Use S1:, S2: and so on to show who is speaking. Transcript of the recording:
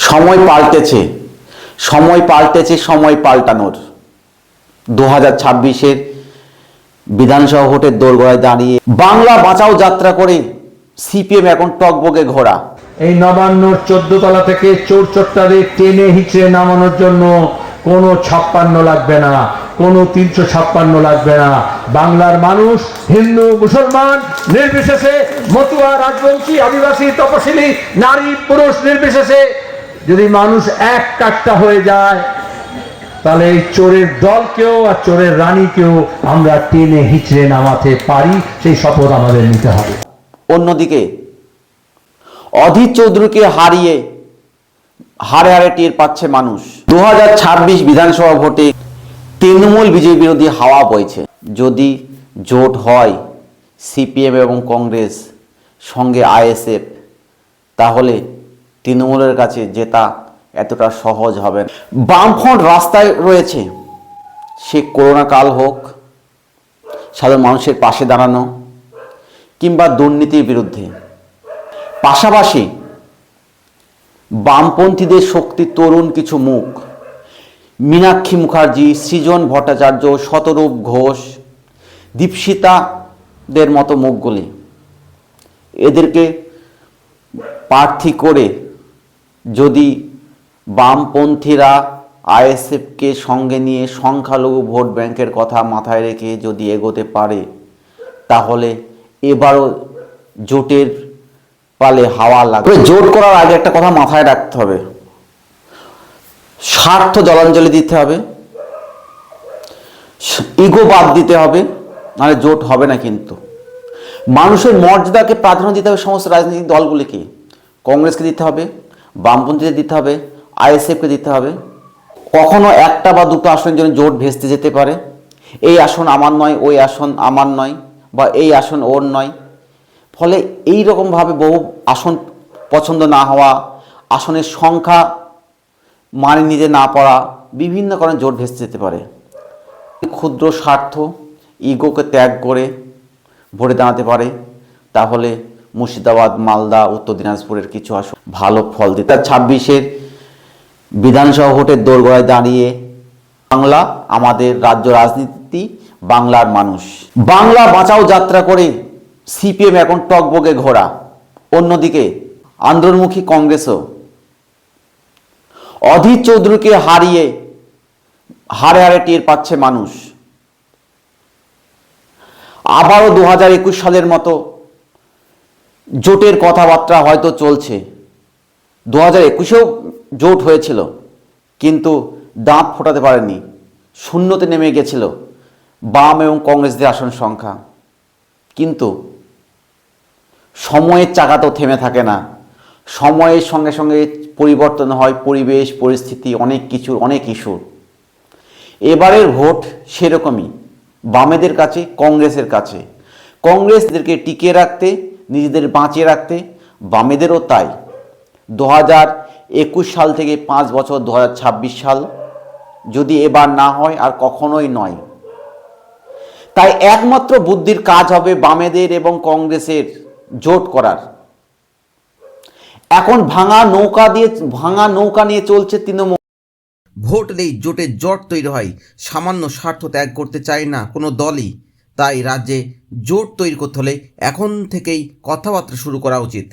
S1: সময় পাল্টেছে, সময় পাল্টেছে, সময় পাল্টানোর। 2026-এর বিধানসভা ভোটের দোরগোড়ায় দাঁড়িয়ে বাংলা বাঁচাও যাত্রা করে সিপিএম এখন টকবগে ঘোড়া।
S2: এই নবান্নর 14 তলা থেকে চোর চোরটাদের টেনে হিচড়ে নামানোর জন্য কোনো 56 লাগবে না, কোনো 356 লাগবে না। বাংলার মানুষ হিন্দু মুসলমান নির্বিশেষে, মতুয়া রাজবংশী আদিবাসী তপশিলি নারী পুরুষ নির্বিশেষে যদি মানুষ এক কাট্টা হয়ে যায়, তাহলে এই চোরের দলকেও আর চোরের রানীকেও আমরা টেনে হিচড়ে নামাতে পারি, সেই শপথ আমাদের নিতে হবে।
S1: অন্যদিকে অধীর চৌধুরীকে হারিয়ে হারে হারে টের পাচ্ছে মানুষ। 2026 বিধানসভা ভোটে তৃণমূল বিজেপি বিরোধী হাওয়া বইছে। যদি জোট হয় সিপিএম এবং কংগ্রেস সঙ্গে আইএসএফ, তাহলে তৃণমূলের কাছে জেতা এতটা সহজ হবে না। বামফ্রন্ট রাস্তায় রয়েছে, সে করোনা কাল হোক, সাধারণ মানুষের পাশে দাঁড়ানো কিংবা দুর্নীতির বিরুদ্ধে। পাশাপাশি বামপন্থীদের শক্তি তরুণ কিছু মুখ, মীনাক্ষী মুখার্জি, সৃজন ভট্টাচার্য, শতরূপ ঘোষ, দীপশিতাদের মতো মুখগুলি, এদেরকে প্রার্থী করে যদি বামপন্থীরা আইএসএফকে সঙ্গে নিয়ে সংখ্যালঘু ভোট ব্যাংকের কথা মাথায় রেখে যদি এগোতে পারে, তাহলে এবারও জোটের পালে হাওয়া লাগবে। জোট করার আগে একটা কথা মাথায় রাখতে হবে, স্বার্থ জলাঞ্জলি দিতে হবে, ইগো বাদ দিতে হবে, নাহলে জোট হবে না। কিন্তু মানুষের মর্যাদাকে প্রাধান্য দিতে হবে সমস্ত রাজনৈতিক দলগুলিকে। কংগ্রেসকে দিতে হবে, বামপন্থীদের দিতে হবে, আইএসএফকে দিতে হবে। কখনো একটা বা দুটো আসনের জন্য জোট ভেস্তে যেতে পারে, এই আসন আমার নয়, ওই আসন আমার নয়, বা এই আসন ওর নয়। ফলে এই রকমভাবে বহু আসন পছন্দ না হওয়া, আসনের সংখ্যা মানে নিতে না পারা, বিভিন্ন কারণে জোট ভেস্তে যেতে পারে। ক্ষুদ্র স্বার্থ ইগোকে ত্যাগ করে ভোটে দাঁড়াতে পারে, তাহলে মুর্শিদাবাদ, মালদা, উত্তর দিনাজপুরের কিছু আসন ভালো ফল দিতে। 26-এর বিধানসভা ভোটের দোরগোড়ায় দাঁড়িয়ে বাংলা আমাদের রাজ্য রাজনীতি, বাংলার মানুষ বাংলা বাঁচাও যাত্রা করে সিপিএম এখন টকবগে ঘোড়া। অন্যদিকে আন্দোলনমুখী কংগ্রেসও অধীর চৌধুরীকে হারিয়ে হারে হারে টের পাচ্ছে মানুষ। আবারও 2021 সালের মতো জোটের কথাবার্তা হয়তো চলছে। 2021-এও জোট হয়েছিল, কিন্তু দাঁত ফোটাতে পারেনি, শূন্যতে নেমে গেছিল বাম এবং কংগ্রেসদের আসন সংখ্যা। কিন্তু সময়ের চাকা তো থেমে থাকে না, সময়ের সঙ্গে সঙ্গে পরিবর্তন হয় পরিবেশ, পরিস্থিতি, অনেক কিছুর, অনেক ইস্যুর। এবারের ভোট সেরকমই, বামেদের কাছে, কংগ্রেসের কাছে। কংগ্রেসদেরকে টিকিয়ে রাখতে, নিজেদের বাঁচিয়ে রাখতে, বামেদেরও তাই। 2021 সাল থেকে 5 বছর 2026 সাল যদি এবার না হয়, আর কখনোই নয়। তাই একমাত্র বুদ্ধির কাজ হবে বামেদের এবং কংগ্রেসের জোট করার। এখন ভাঙা নৌকা নিয়ে চলছে তৃণমূল। ভোট নেই, জোটের জট তৈরি হয়। সামান্য স্বার্থ ত্যাগ করতে চায় না কোনো দলই। তাই রাজ্যে জোট তৈরি করতে হলে এখন থেকেই কথাবার্তা শুরু করা উচিত।